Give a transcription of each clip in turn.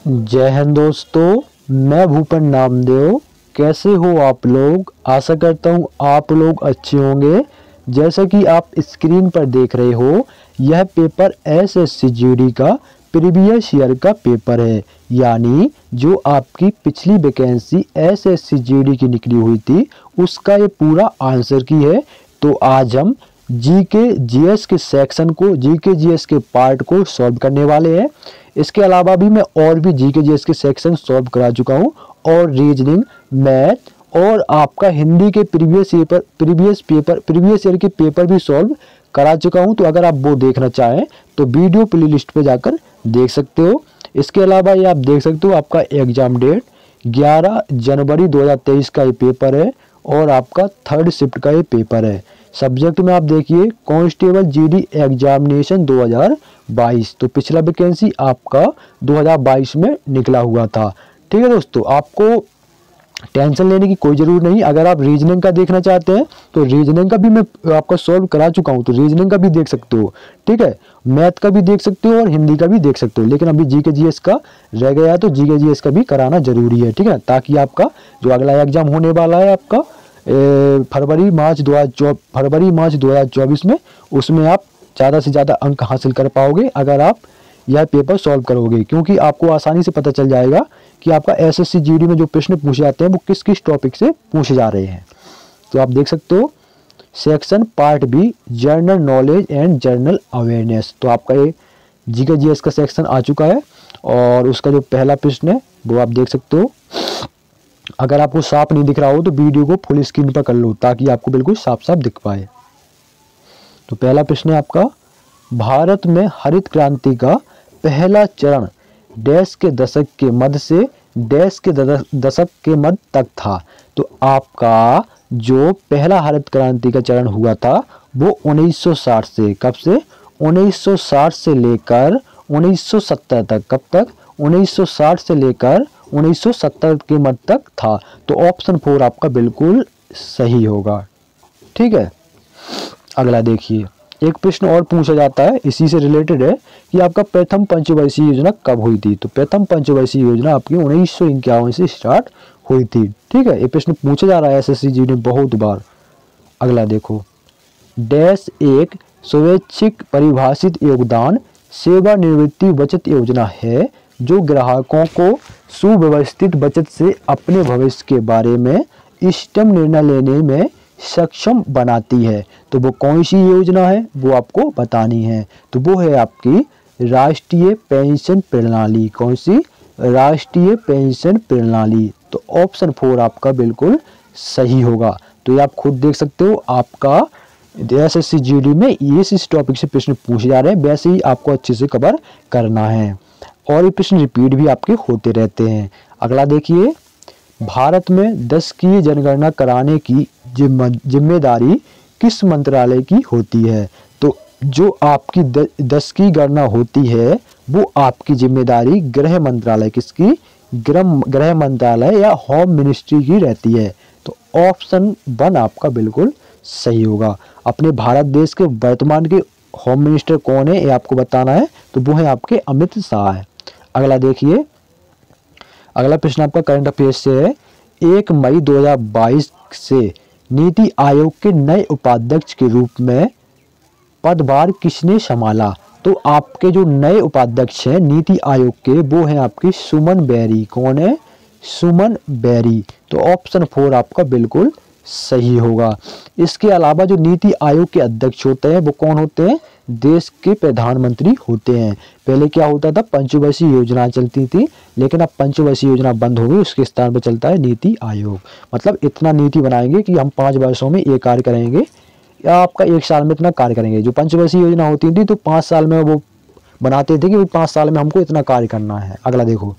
जय हिंद दोस्तों, मैं भूपन नामदेव। कैसे हो आप लोग? आशा करता हूँ आप लोग अच्छे होंगे। जैसा कि आप स्क्रीन पर देख रहे हो, यह पेपर एसएससी जीडी का प्रीवियस ईयर का पेपर है, यानी जो आपकी पिछली वैकेंसी एसएससी जीडी की निकली हुई थी उसका ये पूरा आंसर की है। तो आज हम जीके जीएस के सेक्शन को, जीके जीएस के पार्ट को सॉल्व करने वाले हैं। इसके अलावा भी मैं और भी जीके जीएस के सेक्शन सॉल्व करा चुका हूँ, और रीजनिंग, मैथ और आपका हिंदी के प्रीवियस ईयर के पेपर भी सॉल्व करा चुका हूँ। तो अगर आप वो देखना चाहें तो वीडियो प्लेलिस्ट पे जाकर देख सकते हो। इसके अलावा ये आप देख सकते हो, आपका एग्जाम डेट 11 जनवरी 2023 का ये पेपर है, और आपका थर्ड शिफ्ट का ये पेपर है। सब्जेक्ट में आप देखिए कांस्टेबल जीडी एग्जामिनेशन 2022। तो पिछला वैकेंसी आपका 2022 में निकला हुआ था। ठीक है दोस्तों, आपको टेंशन लेने की कोई ज़रूरत नहीं। अगर आप रीजनिंग का देखना चाहते हैं तो रीजनिंग का भी मैं आपका सॉल्व करा चुका हूं, तो रीजनिंग का भी देख सकते हो। ठीक है, मैथ का भी देख सकते हो और हिंदी का भी देख सकते हो। लेकिन अभी जीके जीएस का रह गया है, तो जीके जीएस का भी कराना जरूरी है। ठीक है, ताकि आपका जो अगला एग्जाम होने वाला है आपका फरवरी मार्च 2024 में, उसमें आप ज़्यादा से ज़्यादा अंक हासिल कर पाओगे अगर आप यह पेपर सॉल्व करोगे। क्योंकि आपको आसानी से पता चल जाएगा कि आपका एसएससी जीडी में जो प्रश्न पूछे जाते हैं वो किस किस टॉपिक से पूछे जा रहे हैं। तो आप देख सकते हो section part B, general knowledge and general awareness. तो आपका ये जीके जीएस का सेक्शन आ चुका है, और उसका जो पहला प्रश्न है वो आप देख सकते हो। अगर आपको साफ नहीं दिख रहा हो तो वीडियो को फुल स्क्रीन पर कर लो, ताकि आपको बिल्कुल साफ साफ दिख पाए। तो पहला प्रश्न है आपका, भारत में हरित क्रांति का पहला चरण डैश के दशक के मध्य से डैश के दशक के मध्य तक था। तो आपका जो पहला हरित क्रांति का चरण हुआ था वो 1960 से, कब से? 1960 से लेकर 1970 तक। कब तक? 1960 से लेकर 1970 के मध्य तक था। तो ऑप्शन 4 आपका बिल्कुल सही होगा। ठीक है, अगला देखिए, एक प्रश्न और पूछा जाता है, इसी से रिलेटेड है, कि आपका प्रथम पंचवर्षीय योजना कब हुई थी। तो प्रथम पंचवर्षीय योजना आपकी 1951 से स्टार्ट हुई थी। ठीक है, ये प्रश्न पूछा जा रहा है एसएससी जी ने बहुत बार। अगला देखो, डैश एक स्वैच्छिक परिभाषित योगदान सेवानिवृत्ति बचत योजना है जो ग्राहकों को सुव्यवस्थित बचत से अपने भविष्य के बारे में इष्टतम निर्णय लेने में सक्षम बनाती है। तो वो कौन सी योजना है वो आपको बतानी है। तो वो है आपकी राष्ट्रीय पेंशन प्रणाली। कौन सी? राष्ट्रीय पेंशन प्रणाली। तो ऑप्शन 4 आपका बिल्कुल सही होगा। तो ये आप खुद देख सकते हो, आपका एसएससी जीडी में इस टॉपिक से प्रश्न पूछे जा रहे हैं, वैसे ही आपको अच्छे से कवर करना है, और ये प्रश्न रिपीट भी आपके होते रहते हैं। अगला देखिए, भारत में 10 की जनगणना कराने की जिम्मेदारी किस मंत्रालय की होती है। तो जो आपकी 10 की गणना होती है वो आपकी जिम्मेदारी गृह मंत्रालय, किसकी? गृह मंत्रालय या होम मिनिस्ट्री की रहती है। तो ऑप्शन 1 आपका बिल्कुल सही होगा। अपने भारत देश के वर्तमान के होम मिनिस्टर कौन है ये आपको बताना है, तो वो है आपके अमित शाह है। अगला देखिए, अगला प्रश्न आपका करंट अफेयर्स से है, 1 मई 2022 से नीति आयोग के नए उपाध्यक्ष के रूप में पदभार किसने संभाला। तो आपके जो नए उपाध्यक्ष हैं नीति आयोग के, वो हैं आपके सुमन बेरी। कौन है? सुमन बेरी। तो ऑप्शन 4 आपका बिल्कुल सही होगा। इसके अलावा जो नीति आयोग के अध्यक्ष होते हैं वो कौन होते हैं? देश के प्रधानमंत्री होते हैं। पहले क्या होता था, पंचवर्षीय योजना चलती थी, लेकिन अब पंचवर्षीय योजना बंद हो गई, उसके स्थान पर चलता है नीति आयोग। मतलब इतना नीति बनाएंगे कि हम 5 वर्षों में ये कार्य करेंगे, या आपका 1 साल में इतना कार्य करेंगे। जो पंचवर्षीय योजना होती थी तो 5 साल में वो बनाते थे कि 5 साल में हमको इतना कार्य करना है। अगला देखो,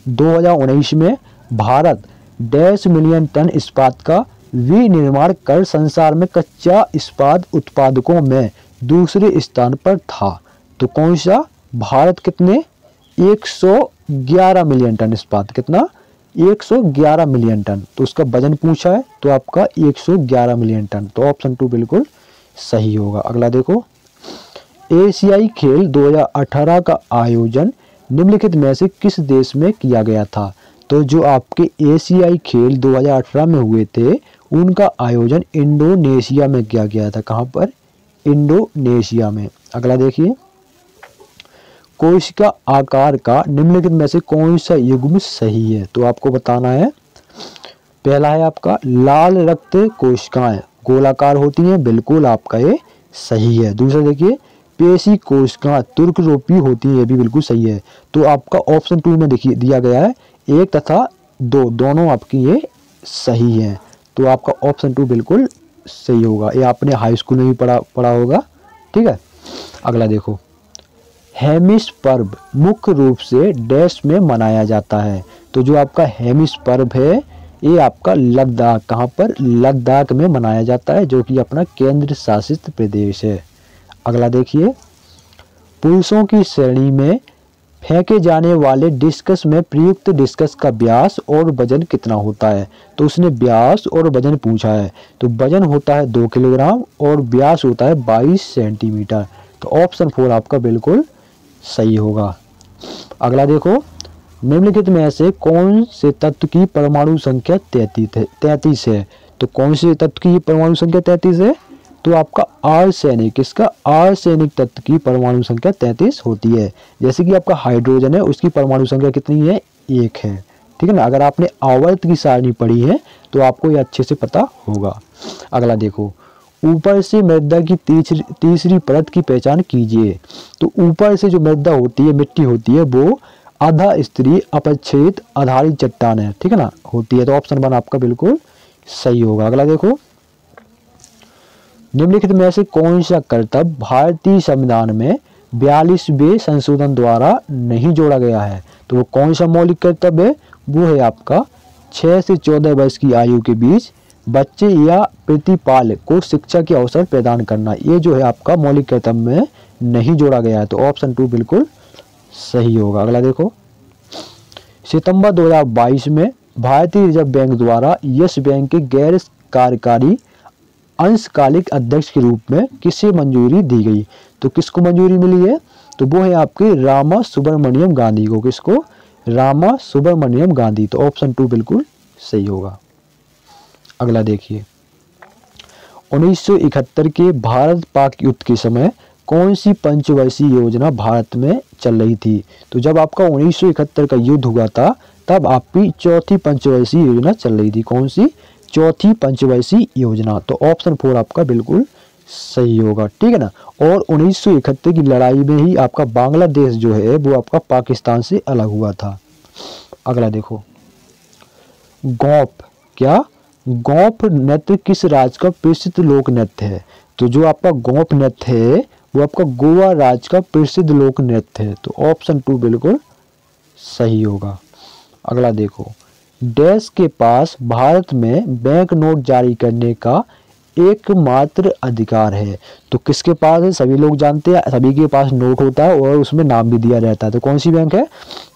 2019 में भारत 1.5 मिलियन टन इस्पात का विनिर्माण कर संसार में कच्चा इस्पात उत्पादकों में दूसरे स्थान पर था। तो कौन सा? भारत कितने? 111 मिलियन टन इस्पात। कितना? 111 मिलियन टन। तो उसका वजन पूछा है, तो आपका 111 मिलियन टन। तो ऑप्शन 2 बिल्कुल सही होगा। अगला देखो, एशियाई खेल 2018 का आयोजन निम्नलिखित में से किस देश में किया गया था? तो जो आपके एशियाई खेल 2018 में हुए थे उनका आयोजन इंडोनेशिया में किया गया था। कहाँ पर? इंडोनेशिया में। अगला देखिए, कोशिका आकार का निम्नलिखित में से कौन सा युग्म सही है? तो आपको बताना है। पहला है आपका लाल रक्त कोशिकाएं गोलाकार होती हैं, बिल्कुल आपका ये सही है। दूसरा देखिए, पेशी कोशिकाएं तुर्क रूपी होती हैं, ये भी बिल्कुल सही है। तो आपका ऑप्शन 2 में देखिए दिया गया है 1 तथा 2 दोनों आपकी ये सही है। तो आपका ऑप्शन 2 बिल्कुल सही होगा। ये आपने हाई स्कूल में भी पढ़ा होगा। ठीक है, अगला देखो, हेमिस पर्व मुख्य रूप से डैश में मनाया जाता है। तो जो आपका हेमिस पर्व है ये आपका लद्दाख, कहाँ पर? लद्दाख में मनाया जाता है, जो कि अपना केंद्र शासित प्रदेश है। अगला देखिए, पुरुषों की श्रेणी में फेंके जाने वाले डिस्कस में प्रयुक्त डिस्कस का व्यास और वजन कितना होता है? तो उसने व्यास और वजन पूछा है। तो वजन होता है 2 किलोग्राम और व्यास होता है 22 सेंटीमीटर। तो ऑप्शन 4 आपका बिल्कुल सही होगा। अगला देखो, निम्नलिखित में से कौन से तत्व की परमाणु संख्या 33 है? तो कौन से तत्व की परमाणु संख्या 33 है? तो आपका आर्सेनिक, इसका आर्सेनिक तत्व की परमाणु संख्या 33 होती है। जैसे कि आपका हाइड्रोजन है, उसकी परमाणु संख्या कितनी है? 1 है। ठीक है ना। अगर आपने आवर्त की सारणी पढ़ी है तो आपको ये अच्छे से पता होगा। अगला देखो, ऊपर से मृदा की तीसरी परत की पहचान कीजिए। तो ऊपर से जो मृदा होती है, मिट्टी होती है, वो आधा स्तरीय अपक्षेद आधारित चट्टान है। ठीक है ना, होती है। तो ऑप्शन 1 आपका बिल्कुल सही होगा। अगला देखो, निम्नलिखित में से कौन सा कर्तव्य भारतीय संविधान में 42वें संशोधन द्वारा नहीं जोड़ा गया है? तो वो कौन सा मौलिक कर्तव्य है? वो है आपका 6 से 14 वर्ष की आयु के बीच बच्चे या प्रतिपाल को शिक्षा के अवसर प्रदान करना। ये जो है आपका मौलिक कर्तव्य में नहीं जोड़ा गया है। तो ऑप्शन 2 बिल्कुल सही होगा। अगला देखो, सितंबर 2022 में भारतीय रिजर्व बैंक द्वारा यस बैंक के गैर कार्यकारी अंशकालिक अध्यक्ष के रूप में किसे मंजूरी दी गई? तो किसको मंजूरी मिली है? तो वो है आपके रामा सुब्रमण्यम गांधी को। किसको? रामा सुब्रमण्यम गांधी। तो ऑप्शन 2 बिल्कुल सही होगा। अगला देखिए, 1971 के भारत पाक युद्ध के समय कौन सी पंचवर्षीय योजना भारत में चल रही थी? तो जब आपका 1971 का युद्ध हुआ था तब आपकी चौथी पंचवर्षीय योजना चल रही थी। कौन सी? चौथी पंचवर्षीय योजना। तो ऑप्शन 4 आपका बिल्कुल सही होगा। ठीक है ना। और 1971 की लड़ाई में ही आपका बांग्लादेश जो है वो आपका पाकिस्तान से अलग हुआ था। अगला देखो, गौप, क्या? गौप नृत्य किस राज्य का प्रसिद्ध लोक नृत्य है? तो जो आपका गौप नृत्य है वो आपका गोवा राज्य का प्रसिद्ध लोक नृत्य है। तो ऑप्शन 2 बिल्कुल सही होगा। अगला देखो, डैश के पास भारत में बैंक नोट जारी करने का एकमात्र अधिकार है। तो किसके पास है? सभी लोग जानते हैं, सभी के पास नोट होता है और उसमें नाम भी दिया रहता है। तो कौन सी बैंक है?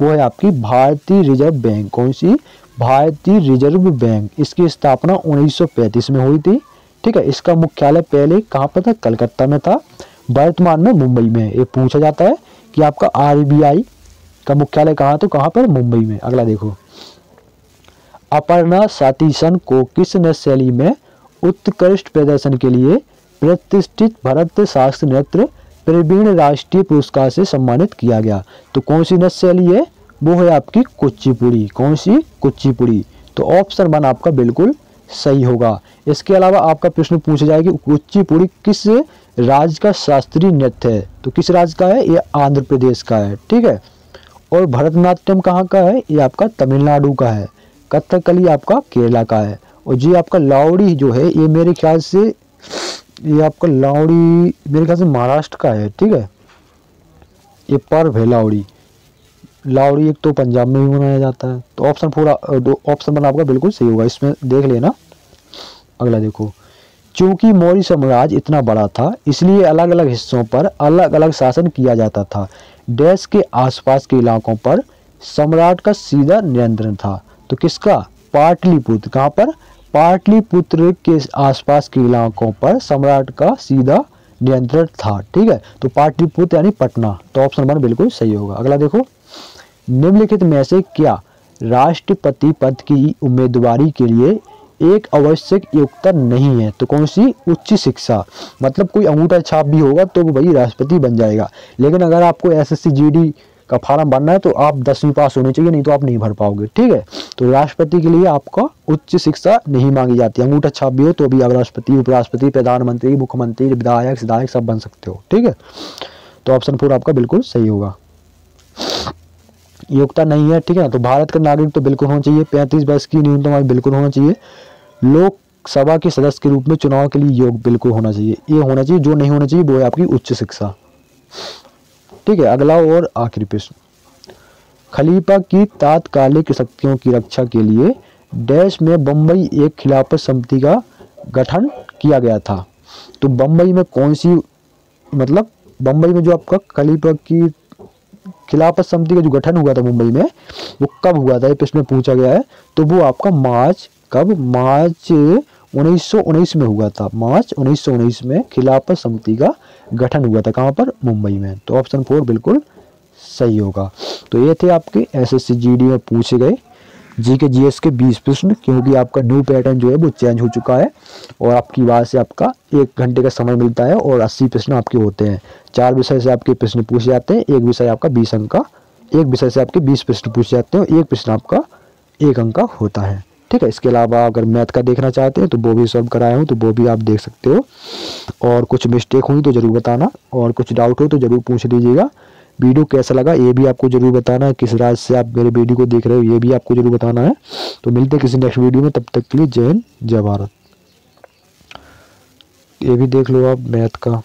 वो है आपकी भारतीय रिजर्व बैंक। कौन सी? भारतीय रिजर्व बैंक। इसकी स्थापना 1935 में हुई थी। ठीक है। इसका मुख्यालय पहले कहाँ पर था? कलकत्ता में था, वर्तमान में मुंबई में। ये पूछा जाता है कि आपका RBI का मुख्यालय कहाँ? तो कहाँ पर? मुंबई में। अगला देखो, अपर्णा सातीशन को किस नृत्य शैली में उत्कृष्ट प्रदर्शन के लिए प्रतिष्ठित भरत शास्त्र नृत्य प्रवीण राष्ट्रीय पुरस्कार से सम्मानित किया गया? तो कौन सी नृत्य शैली है? वो है आपकी कुचिपुड़ी। कौन सी? कुचिपुड़ी। तो ऑप्शन 1 आपका बिल्कुल सही होगा। इसके अलावा आपका प्रश्न पूछा जाएगा कि कुचिपुड़ी किस राज्य का शास्त्रीय नृत्य है? तो किस राज्य का है? ये आंध्र प्रदेश का है। ठीक है। और भरतनाट्यम कहाँ का है? ये आपका तमिलनाडु का है। कथकली आपका केरला का है। और जी आपका लावड़ी जो है ये मेरे ख्याल से महाराष्ट्र का है। ठीक है। ये पर्व है लावड़ी। लावड़ी एक तो पंजाब में भी मनाया जाता है। तो ऑप्शन 1 आपका बिल्कुल सही होगा। इसमें देख लेना। अगला देखो, चूंकि मौर्य साम्राज्य इतना बड़ा था इसलिए अलग अलग हिस्सों पर अलग अलग शासन किया जाता था। डैश के आसपास के इलाकों पर सम्राट का सीधा नियंत्रण था। तो किसका? पाटलिपुत्र। कहाँ पर? पाटलिपुत्र के आसपास के इलाकों पर सम्राट का सीधा नियंत्रण था। ठीक है। तो पाटलिपुत्र यानी पटना। तो ऑप्शन 1 बिल्कुल सही होगा। अगला देखो, निम्नलिखित में से क्या राष्ट्रपति पद की उम्मीदवारी के लिए एक आवश्यक योग्यता नहीं है? तो कौन सी? उच्च शिक्षा। मतलब कोई अंगूठा छाप भी होगा तो वो वही राष्ट्रपति बन जाएगा। लेकिन अगर आपको एसएससी जीडी का फॉर्म भरना है तो आप 10वीं पास होने चाहिए, नहीं तो आप नहीं भर पाओगे। ठीक है, तो राष्ट्रपति के लिए आपका उच्च शिक्षा नहीं मांगी जाती। अंगूठा छाप भी हो तो भी आप राष्ट्रपति, उपराष्ट्रपति, प्रधानमंत्री, मुख्यमंत्री, विधायक, सिधायक सब बन सकते हो। ठीक है, तो ऑप्शन 4 आपका बिल्कुल सही होगा। योग्यता नहीं है, ठीक है ना, तो भारत का नागरिक तो बिल्कुल होना चाहिए। 35 वर्ष की न्यूनतम आयु बिल्कुल होना चाहिए। लोकसभा के सदस्य के रूप में चुनाव के लिए योग्य बिल्कुल होना चाहिए। ये होना चाहिए। जो नहीं होना चाहिए वो है आपकी उच्च शिक्षा। ठीक है, अगला और आखिरी प्रश्न, खलीफा की तात्कालिक शक्तियों की रक्षा के लिए डैश में बम्बई एक खिलाफत समिति का गठन किया गया था। तो बम्बई में कौन सी, मतलब बम्बई में जो आपका खलीफा की खिलाफत समिति का जो गठन हुआ था मुंबई में, वो कब हुआ था? ये प्रश्न में पूछा गया है। तो वो आपका मार्च 1919 में हुआ था। मार्च 1919 में खिलाफत समिति का गठन हुआ था। कहाँ पर? मुंबई में। तो ऑप्शन 4 बिल्कुल सही होगा। तो ये थे आपके एसएससी जीडी में पूछे गए जीके जीएस के 20 प्रश्न, क्योंकि आपका न्यू पैटर्न जो है वो चेंज हो चुका है और आपकी बात से आपका 1 घंटे का समय मिलता है और 80 प्रश्न आपके होते हैं। 4 विषय से आपके प्रश्न पूछे जाते हैं, एक विषय आपका 20 अंक का, एक विषय से आपके 20 प्रश्न पूछे जाते हैं और एक प्रश्न आपका 1 अंक का होता है। ठीक है, इसके अलावा अगर मैथ का देखना चाहते हैं तो वो भी सॉल्व कराया हूँ, तो वो भी आप देख सकते हो। और कुछ मिस्टेक हुई तो ज़रूर बताना और कुछ डाउट हो तो ज़रूर पूछ लीजिएगा। वीडियो कैसा लगा ये भी आपको जरूर बताना है, किस राज्य से आप मेरे वीडियो को देख रहे हो ये भी आपको जरूर बताना है। तो मिलते हैं किसी नेक्स्ट वीडियो में, तब तक के लिए जय हिंद जय भारत। ये भी देख लो आप मैथ का।